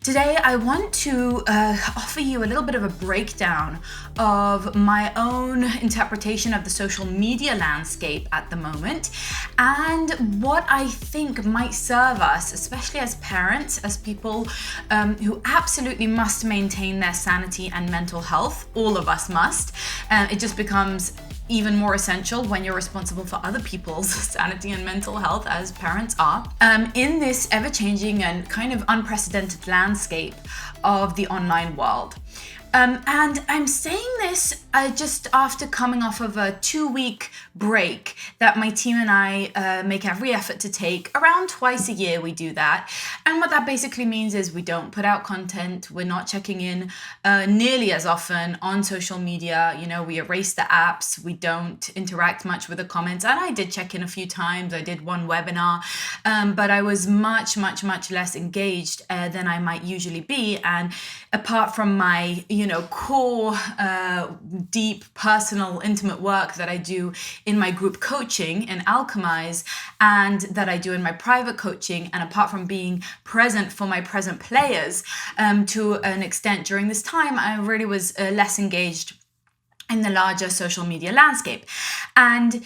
Today, I want to offer you a little bit of a breakdown of my own interpretation of the social media landscape at the moment and what I think might serve us, especially as parents, as people who absolutely must maintain their sanity and mental health. All of us must. It just becomes even more essential when you're responsible for other people's sanity and mental health, as parents are, in this ever-changing and kind of unprecedented landscape of the online world. And I'm saying this just after coming off of a 2-week break that my team and I make every effort to take. Around twice a year we do that. And what that basically means is we don't put out content. We're not checking in nearly as often on social media. You know, we erase the apps. We don't interact much with the comments. And I did check in a few times. I did one webinar, but I was much less engaged than I might usually be. And apart from my core, deep, personal, intimate work that I do in my group coaching in Alchemize and that I do in my private coaching, and apart from being present for my present players to an extent during this time, I really was less engaged in the larger social media landscape. And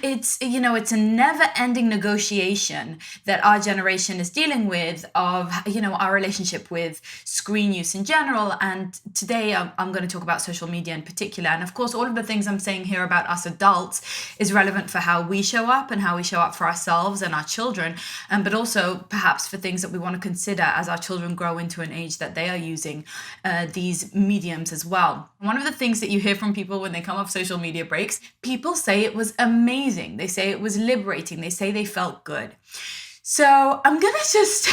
it's a never-ending negotiation that our generation is dealing with of, our relationship with screen use in general. And today I'm going to talk about social media in particular. And of course, all of the things I'm saying here about us adults is relevant for how we show up and how we show up for ourselves and our children, but also perhaps for things that we want to consider as our children grow into an age that they are using these mediums as well. One of the things that you hear from people when they come off social media breaks, people say it was amazing. They say it was liberating. They say they felt good. So I'm going to just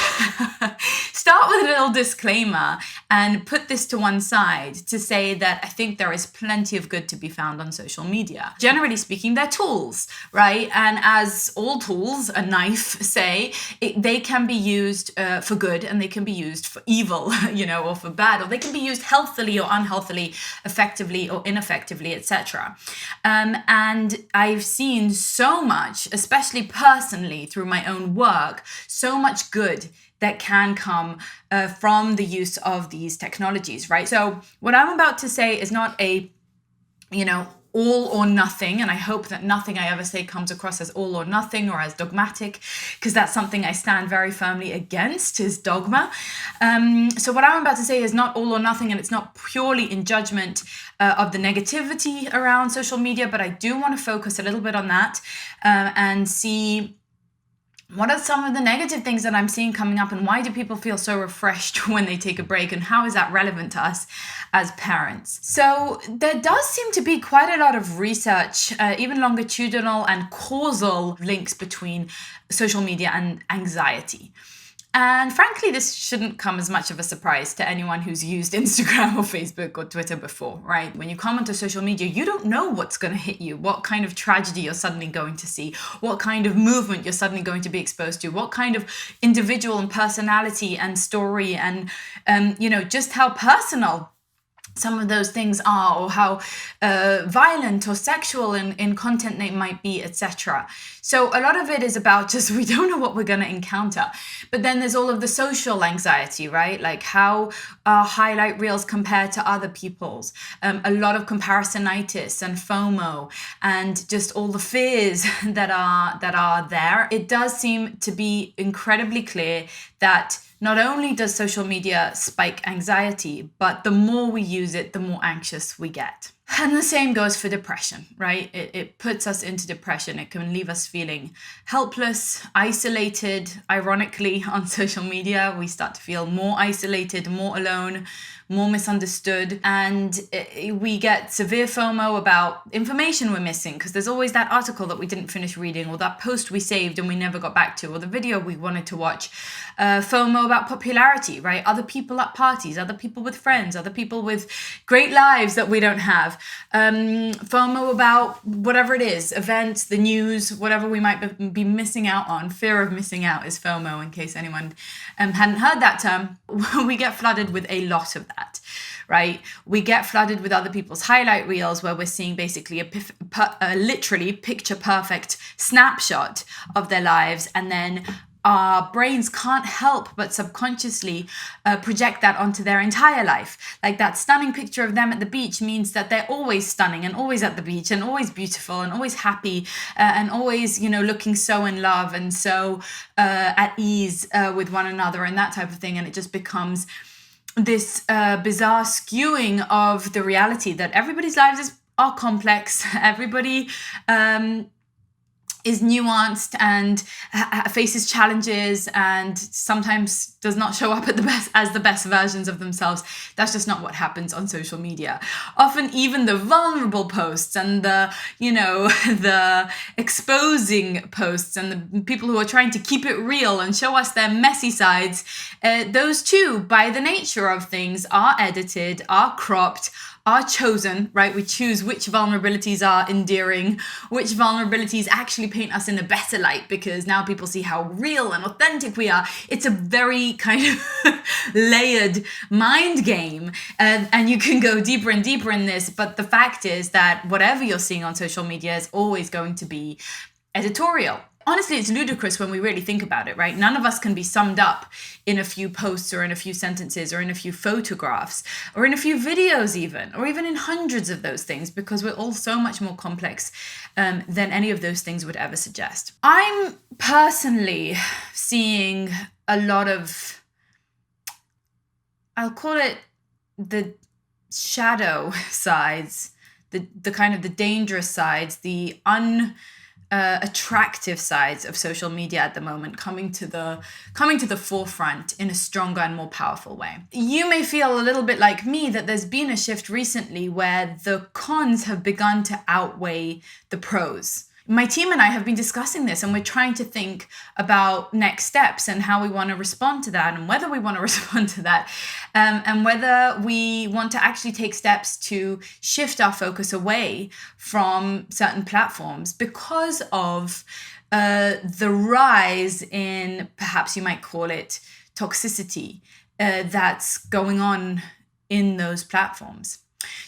start with a little disclaimer and put this to one side to say that I think there is plenty of good to be found on social media. Generally speaking, they're tools, right? And as all tools, a knife, say, they can be used for good and they can be used for evil, or for bad, or they can be used healthily or unhealthily, effectively or ineffectively, etc. And I've seen so much, especially personally through my own work, so much good that can come from the use of these technologies, right? So what I'm about to say is not a, all or nothing. And I hope that nothing I ever say comes across as all or nothing or as dogmatic, because that's something I stand very firmly against, is dogma. So what I'm about to say is not all or nothing, and it's not purely in judgment of the negativity around social media, but I do want to focus a little bit on that and see what are some of the negative things that I'm seing coming up, and why do people feel so refreshed when they take a break, and how is that relevant to us as parents? So there does seem to be quite a lot of research, even longitudinal and causal links between social media and anxiety. And frankly, this shouldn't come as much of a surprise to anyone who's used Instagram or Facebook or Twitter before, right? When you come onto social media, you don't know what's going to hit you, what kind of tragedy you're suddenly going to see, what kind of movement you're suddenly going to be exposed to, what kind of individual and personality and story and, just how personal some of those things are, or how violent or sexual in content they might be, etc. So a lot of it is about just, we don't know what we're going to encounter. But then there's all of the social anxiety, right? Like how our highlight reels compare to other people's, a lot of comparisonitis and FOMO, and just all the fears that are there. It does seem to be incredibly clear that not only does social media spike anxiety, but the more we use it, the more anxious we get. And the same goes for depression, right? It puts us into depression. It can leave us feeling helpless, isolated. Ironically, on social media, we start to feel more isolated, more alone, more misunderstood. And we get severe FOMO about information we're missing, because there's always that article that we didn't finish reading, or that post we saved and we never got back to, or the video we wanted to watch. FOMO about popularity, right? Other people at parties, other people with friends, other people with great lives that we don't have. FOMO about whatever it is, events, the news, whatever we might be missing out on. Fear of missing out is FOMO, in case anyone hadn't heard that term. We get flooded with a lot of that, right? We get flooded with other people's highlight reels where we're seeing basically a literally picture perfect snapshot of their lives, and then our brains can't help but subconsciously project that onto their entire life. Like that stunning picture of them at the beach means that they're always stunning and always at the beach and always beautiful and always happy and always, looking so in love and so at ease with one another and that type of thing. And it just becomes this bizarre skewing of the reality that everybody's lives are complex. Everybody is nuanced and faces challenges and sometimes does not show up at the best versions of themselves. That's just not what happens on social media. Often even the vulnerable posts and the the exposing posts and the people who are trying to keep it real and show us their messy sides, those too, by the nature of things, are edited, are cropped, are chosen, right? We choose which vulnerabilities are endearing, which vulnerabilities actually paint us in a better light because now people see how real and authentic we are. It's a very kind of layered mind game, and you can go deeper and deeper in this. But the fact is that whatever you're seeing on social media is always going to be editorial. Honestly, it's ludicrous when we really think about it, right? None of us can be summed up in a few posts or in a few sentences or in a few photographs or in a few videos even, or even in hundreds of those things, because we're all so much more complex than any of those things would ever suggest. I'm personally seeing a lot of, I'll call it the shadow sides, the kind of the dangerous sides, the attractive sides of social media at the moment coming to the forefront in a stronger and more powerful way. You may feel a little bit like me that there's been a shift recently where the cons have begun to outweigh the pros. My team and I have been discussing this, and we're trying to think about next steps and how we want to respond to that and whether we want to respond to that, and whether we want to actually take steps to shift our focus away from certain platforms because of the rise in, perhaps you might call it, toxicity that's going on in those platforms.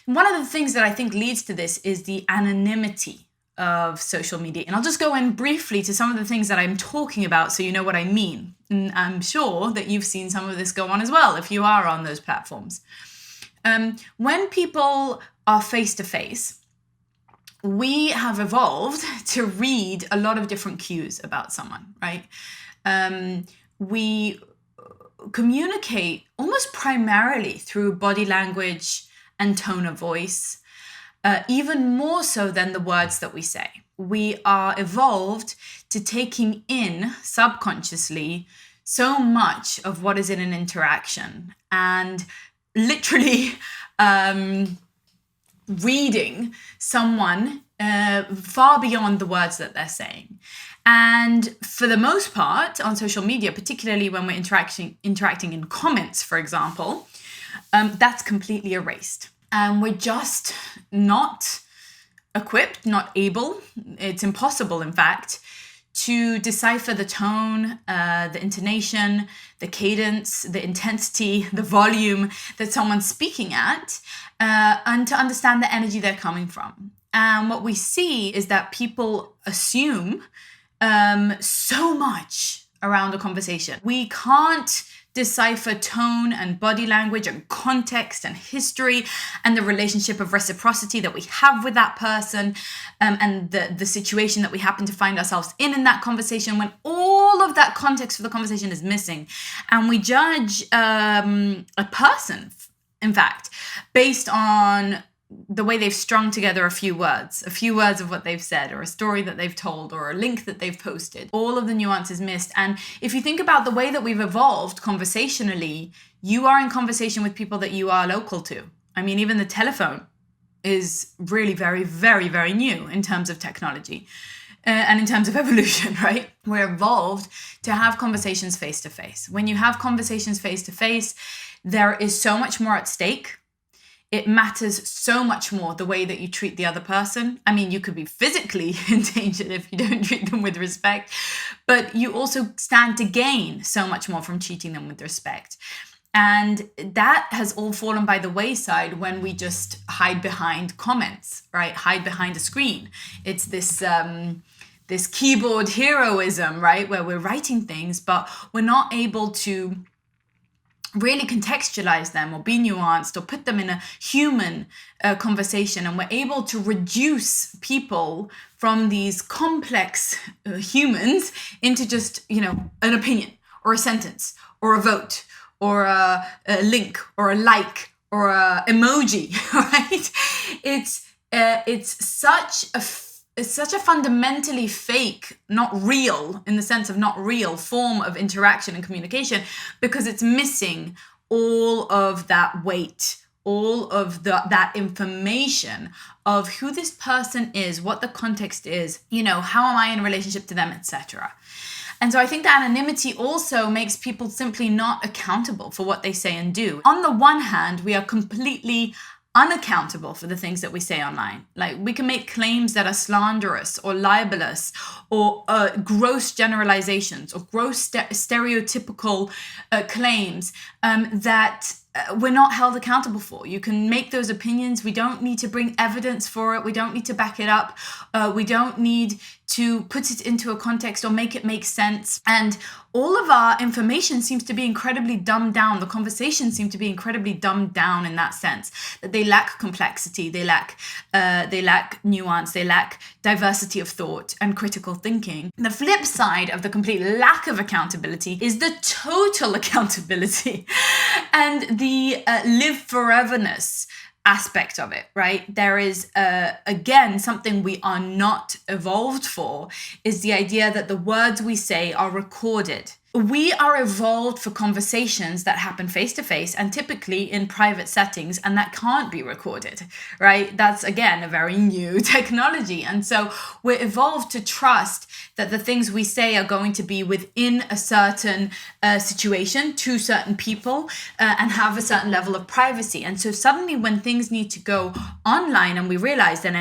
One of the things that I think leads to this is the anonymity of social media. And I'll just go in briefly to some of the things that I'm talking about so you know what I mean. And I'm sure that you've seen some of this go on as well if you are on those platforms. When people are face to face, we have evolved to read a lot of different cues about someone, right? We communicate almost primarily through body language and tone of voice. Even more so than the words that we say. We are evolved to taking in subconsciously so much of what is in an interaction and literally reading someone far beyond the words that they're saying. And for the most part on social media, particularly when we're interacting in comments, for example, that's completely erased. And we're just not equipped, not able, it's impossible, in fact, to decipher the tone, the intonation, the cadence, the intensity, the volume that someone's speaking at, and to understand the energy they're coming from. And what we see is that people assume so much around a conversation. We can't decipher tone and body language and context and history and the relationship of reciprocity that we have with that person, and the situation that we happen to find ourselves in that conversation, when all of that context for the conversation is missing. And we judge a person, in fact, based on the way they've strung together a few words of what they've said, or a story that they've told, or a link that they've posted. All of the nuance is missed. And if you think about the way that we've evolved conversationally, you are in conversation with people that you are local to. I mean, even the telephone is really very, very, very new in terms of technology and in terms of evolution, right? We're evolved to have conversations face to face. When you have conversations face to face, there is so much more at stake. It matters so much more the way that you treat the other person. I mean, you could be physically endangered if you don't treat them with respect, but you also stand to gain so much more from treating them with respect. And that has all fallen by the wayside when we just hide behind comments, right? Hide behind a screen. It's this this keyboard heroism, right? Where we're writing things, but we're not able to really contextualize them or be nuanced or put them in a human conversation. And we're able to reduce people from these complex humans into just, an opinion or a sentence or a vote or a link or a like or a emoji, right? It's such a fundamentally fake, not real, in the sense of not real form of interaction and communication, because it's missing all of that weight, all of that information of who this person is, what the context is, how am I in relationship to them, etc. And so I think that anonymity also makes people simply not accountable for what they say and do. On the one hand, we are completely unaccountable for the things that we say online. Like, we can make claims that are slanderous or libelous or gross generalizations or gross stereotypical claims that we're not held accountable for. You can make those opinions. We don't need to bring evidence for it. We don't need to back it up. We don't need to put it into a context or make it make sense. And all of our information seems to be incredibly dumbed down. The conversations seem to be incredibly dumbed down in that sense, that they lack complexity, they lack nuance, they lack diversity of thought and critical thinking. The flip side of the complete lack of accountability is the total accountability and the live foreverness aspect of it, right? There is, again, something we are not evolved for, is the idea that the words we say are recorded. We are evolved for conversations that happen face to face and typically in private settings, and that can't be recorded, right? That's, again, a very new technology. And so we're evolved to trust that the things we say are going to be within a certain situation to certain people and have a certain level of privacy. And so suddenly when things need to go online and we realize that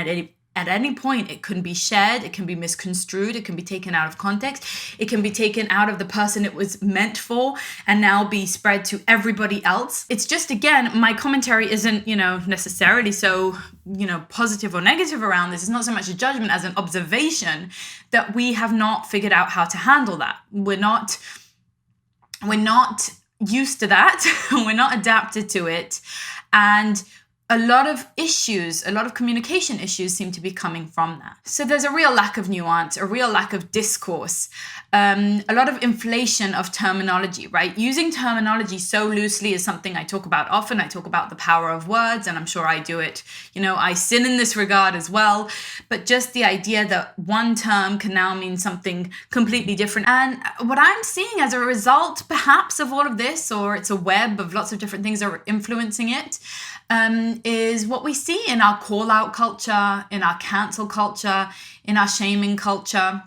at any point, it can be shared, it can be misconstrued, it can be taken out of context, it can be taken out of the person it was meant for and now be spread to everybody else. It's just, again, my commentary isn't, necessarily so, positive or negative around this. It's not so much a judgment as an observation that we have not figured out how to handle that. We're not used to that. We're not adapted to it. And a lot of communication issues seem to be coming from that. So there's a real lack of nuance, a real lack of discourse, a lot of inflation of terminology, right? Using terminology so loosely is something I talk about often. I talk about the power of words, and I'm sure I do it. I sin in this regard as well. But just the idea that one term can now mean something completely different. And what I'm seeing as a result, perhaps, of all of this, or it's a web of lots of different things that are influencing it, is what we see in our call-out culture, in our cancel culture, in our shaming culture,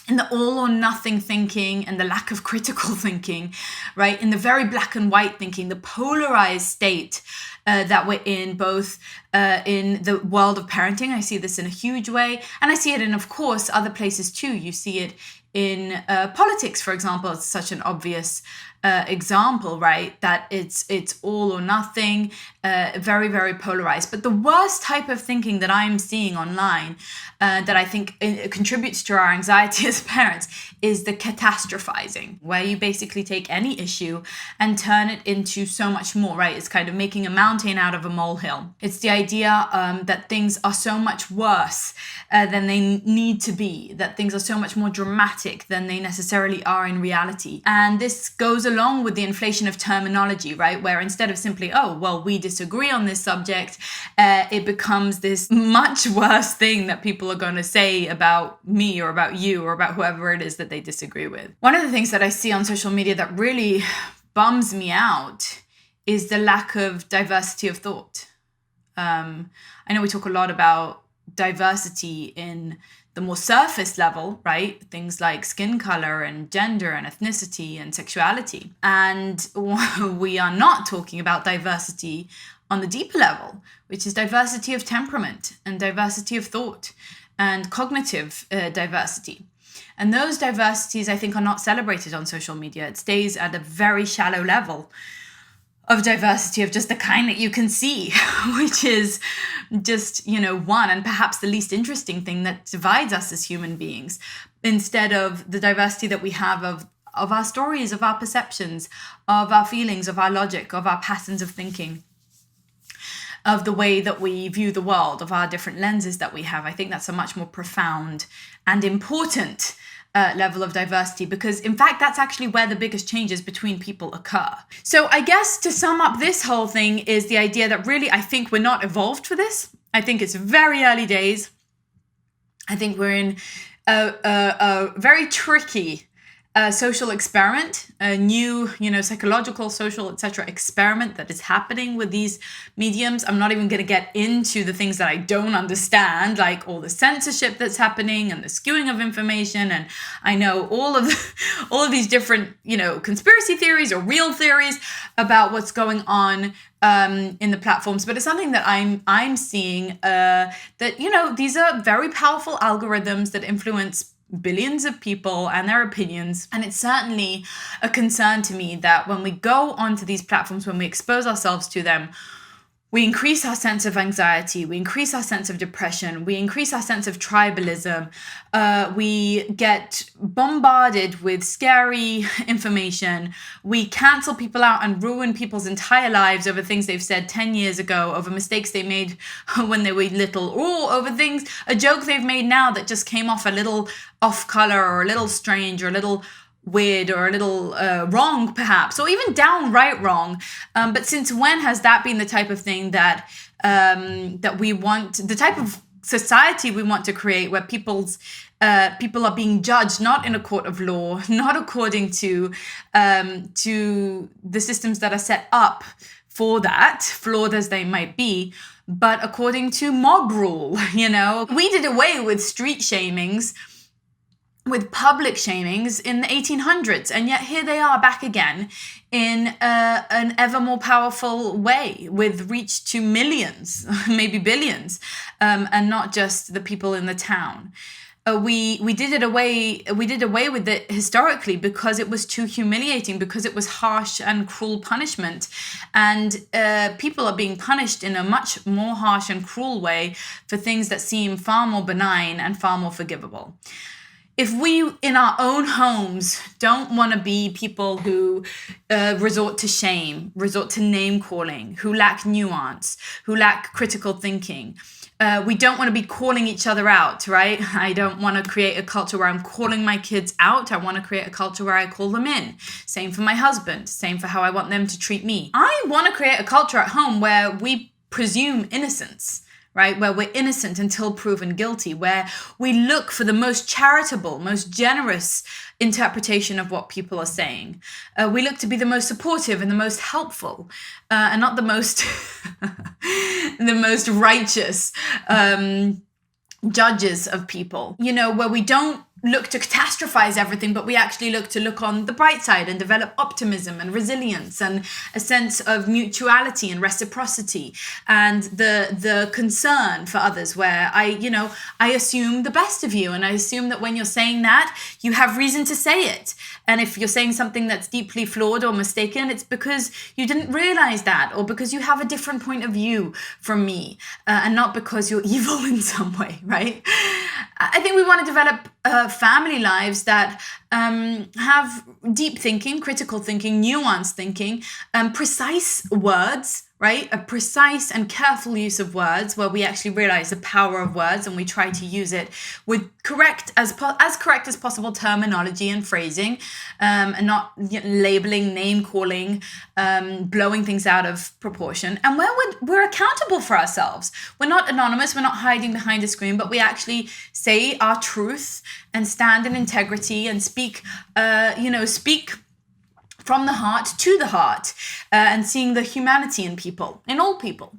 in the all-or-nothing thinking and the lack of critical thinking, right? In the very black and white thinking, the polarized state that we're in, both in the world of parenting. I see this in a huge way, and I see it in, of course, other places too. You see it in politics, for example. It's such an obvious example, right? That it's all or nothing, very, very polarized. But the worst type of thinking that I'm seeing online that I think contributes to our anxiety as parents is the catastrophizing, where you basically take any issue and turn it into so much more, right? It's kind of making a mountain out of a molehill. It's the idea that things are so much worse than they need to be, that things are so much more dramatic than they necessarily are in reality. And this goes along with the inflation of terminology, right? Where instead of simply, oh, well, we disagree on this subject, it becomes this much worse thing that people are going to say about me or about you or about whoever it is that they disagree with. One of the things that I see on social media that really bums me out is the lack of diversity of thought. I know we talk a lot about diversity in the more surface level, right? Things like skin color and gender and ethnicity and sexuality. And we are not talking about diversity on the deeper level, which is diversity of temperament and diversity of thought and cognitive diversity. And those diversities, I think, are not celebrated on social media. It stays at a very shallow level. of diversity of just the kind that you can see, which is just, one and perhaps the least interesting thing that divides us as human beings, instead of the diversity that we have of our stories, of our perceptions, of our feelings, of our logic, of our patterns of thinking, of the way that we view the world, of our different lenses that we have. I think that's a much more profound and important level of diversity, because in fact that's actually where the biggest changes between people occur. So I guess to sum up this whole thing is the idea that really I think we're not evolved for this. I think it's very early days. I think we're in a very tricky social experiment, a new, psychological, social, etc. experiment that is happening with these mediums. I'm not even going to get into the things that I don't understand, like all the censorship that's happening and the skewing of information. And I know all of these different, conspiracy theories or real theories about what's going on in the platforms. But it's something that I'm seeing that, these are very powerful algorithms that influence billions of people and their opinions. And it's certainly a concern to me that when we go onto these platforms, when we expose ourselves to them, we increase our sense of anxiety, we increase our sense of depression, we increase our sense of tribalism, we get bombarded with scary information, we cancel people out and ruin people's entire lives over things they've said 10 years ago, over mistakes they made when they were little, or over a joke they've made now that just came off a little off color or a little strange or a little weird or a little wrong perhaps, or even downright wrong. But since when has that been the type of thing that we want, the type of society we want to create, where people are being judged not in a court of law, not according to the systems that are set up for that, flawed as they might be, but according to mob rule. We did away with street shamings, with public shamings in the 1800s, and yet here they are back again in an ever more powerful way, with reach to millions, maybe billions, and not just the people in the town. We did away with it historically because it was too humiliating, because it was harsh and cruel punishment, and people are being punished in a much more harsh and cruel way for things that seem far more benign and far more forgivable. If we in our own homes don't want to be people who resort to shame, resort to name calling, who lack nuance, who lack critical thinking, we don't want to be calling each other out, right? I don't want to create a culture where I'm calling my kids out. I want to create a culture where I call them in. Same for my husband. Same for how I want them to treat me. I want to create a culture at home where we presume innocence, right? Where we're innocent until proven guilty, where we look for the most charitable, most generous interpretation of what people are saying. We look to be the most supportive and the most helpful, and not the most the most righteous judges of people. Where we don't look to catastrophize everything, but we actually look on the bright side and develop optimism and resilience and a sense of mutuality and reciprocity and the concern for others, where I assume the best of you, and I assume that when you're saying that, you have reason to say it. And if you're saying something that's deeply flawed or mistaken, it's because you didn't realize that, or because you have a different point of view from me, and not because you're evil in some way, right? I think we want to develop family lives that have deep thinking, critical thinking, nuanced thinking, precise words, right? A precise and careful use of words, where we actually realize the power of words and we try to use it with correct as possible terminology and phrasing, and not labeling, name calling, blowing things out of proportion. And where we're accountable for ourselves. We're not anonymous. We're not hiding behind a screen, but we actually say our truth and stand in integrity and speak from the heart to the heart, and seeing the humanity in people, in all people.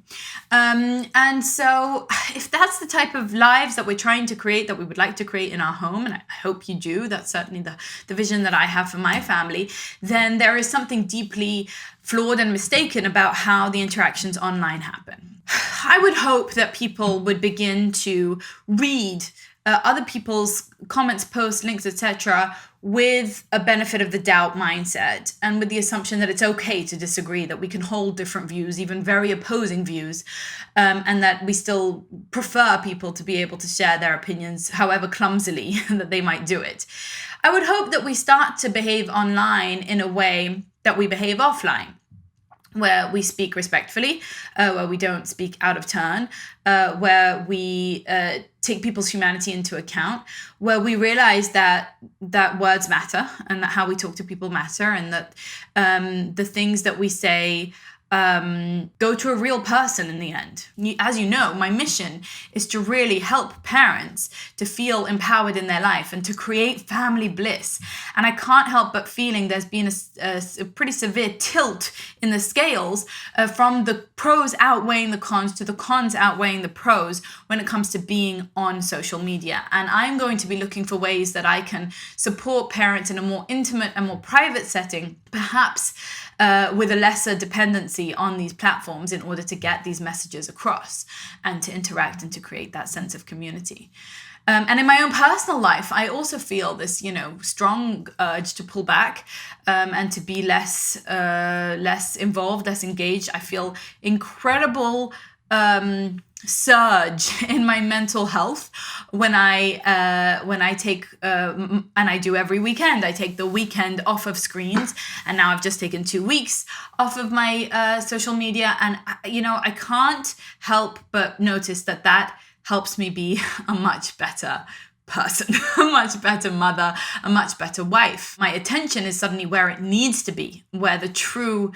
And so if that's the type of lives that we're trying to create, that we would like to create in our home, and I hope you do, that's certainly the vision that I have for my family, then there is something deeply flawed and mistaken about how the interactions online happen. I would hope that people would begin to read other people's comments, posts, links, etc., with a benefit of the doubt mindset, and with the assumption that it's okay to disagree, that we can hold different views, even very opposing views, and that we still prefer people to be able to share their opinions, however clumsily that they might do it. I would hope that we start to behave online in a way that we behave offline, where we speak respectfully, where we don't speak out of turn, where we take people's humanity into account, where we realize that words matter, and that how we talk to people matter, and that the things that we say go to a real person in the end. As you know, my mission is to really help parents to feel empowered in their life and to create family bliss. And I can't help but feeling there's been a pretty severe tilt in the scales from the pros outweighing the cons to the cons outweighing the pros when it comes to being on social media. And I'm going to be looking for ways that I can support parents in a more intimate and more private setting, perhaps with a lesser dependency on these platforms, in order to get these messages across and to interact and to create that sense of community. And in my own personal life, I also feel this, strong urge to pull back and to be less involved, less engaged. I feel incredible surge in my mental health when I take and I do every weekend. I take the weekend off of screens, and now I've just taken 2 weeks off of my social media, and I can't help but notice that helps me be a much better person, a much better mother, a much better wife. My attention is suddenly where it needs to be, where the true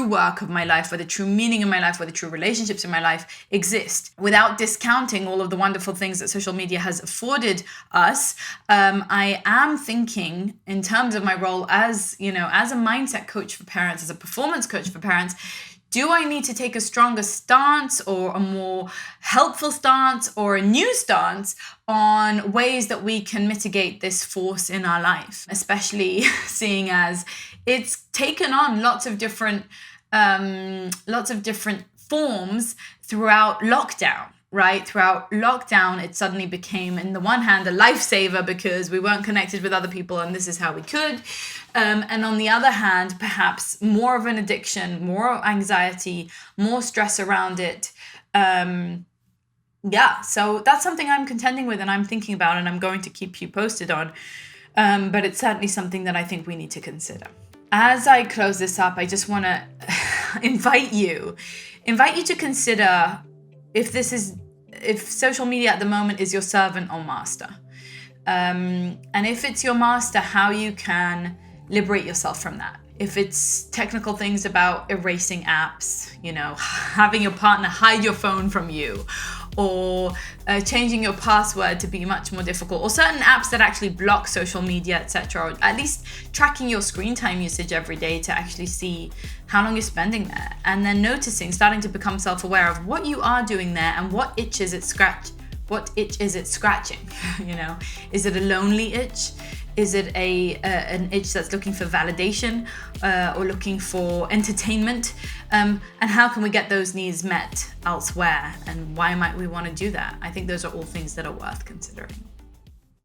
work of my life, where the true meaning in my life, where the true relationships in my life exist. Without discounting all of the wonderful things that social media has afforded us, I am thinking in terms of my role as a mindset coach for parents, as a performance coach for parents. Do I need to take a stronger stance, or a more helpful stance, or a new stance on ways that we can mitigate this force in our life, especially seeing as it's taken on lots of different forms throughout lockdown, right? Throughout lockdown, it suddenly became, on the one hand, a lifesaver because we weren't connected with other people and this is how we could. And on the other hand, perhaps more of an addiction, more anxiety, more stress around it. So that's something I'm contending with and I'm thinking about, and I'm going to keep you posted on. But it's certainly something that I think we need to consider. As I close this up, I just want to invite you to consider if social media at the moment is your servant or master. And if it's your master, how you can liberate yourself from that. If it's technical things about erasing apps, having your partner hide your phone from you, or changing your password to be much more difficult, or certain apps that actually block social media, etc., or at least tracking your screen time usage every day to actually see how long you're spending there, and then starting to become self-aware of what you are doing there and what itch is it scratching. Is it a lonely itch? Is it an itch that's looking for validation or looking for entertainment? And how can we get those needs met elsewhere? And why might we want to do that? I think those are all things that are worth considering.